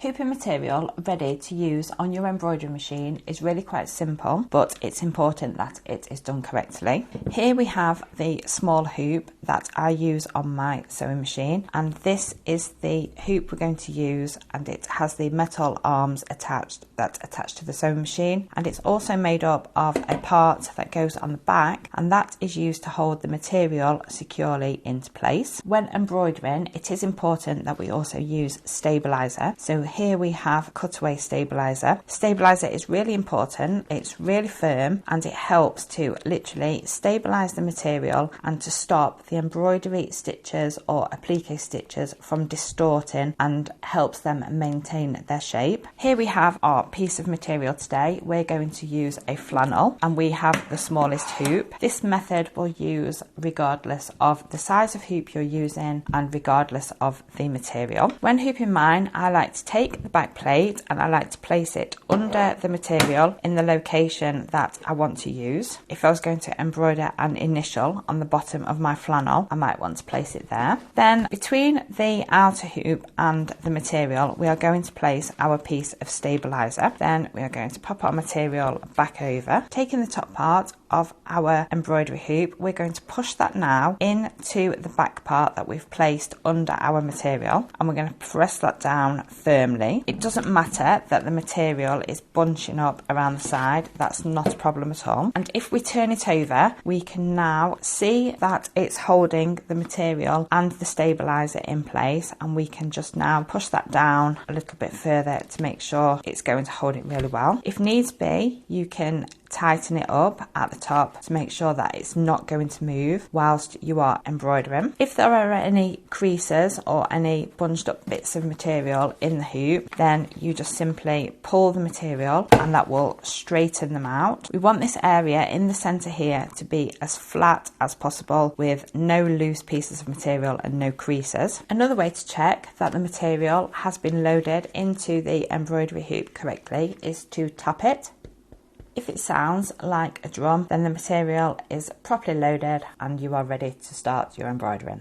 Hooping material ready to use on your embroidery machine is really quite simple, but it's important that it is done correctly. Here we have the small hoop that I use on my sewing machine, and this is the hoop we're going to use, and it has the metal arms attached to the sewing machine, and it's also made up of a part that goes on the back, and that is used to hold the material securely into place. When embroidering, it is important that we also use stabilizer. So here we have cutaway stabilizer. Stabilizer is really important. It's really firm and it helps to literally stabilize the material and to stop the embroidery stitches or applique stitches from distorting, and helps them maintain their shape. Here we have our piece of material today. We're going to use a flannel, and we have the smallest hoop. This method will use regardless of the size of hoop you're using and regardless of the material. When hooping mine, I like to take the back plate and I like to place it under the material in the location that I want to use. If I was going to embroider an initial on the bottom of my flannel, I might want to place it there. Then between the outer hoop and the material, we are going to place our piece of stabilizer. Then we are going to pop our material back over. Taking the top part of our embroidery hoop, we're going to push that now into the back part that we've placed under our material, and we're going to press that down firmly. It doesn't matter that the material is bunching up around the side, that's not a problem at all. And if we turn it over, we can now see that it's holding the material and the stabilizer in place, and we can just now push that down a little bit further to make sure it's going to hold it really well. If needs be, you can tighten it up at the top to make sure that it's not going to move whilst you are embroidering. If there are any creases or any bunched up bits of material in the hoop, then you just simply pull the material and that will straighten them out. We want this area in the center here to be as flat as possible with no loose pieces of material and no creases. Another way to check that the material has been loaded into the embroidery hoop correctly is to tap it. If it sounds like a drum, then the material is properly loaded and you are ready to start your embroidering.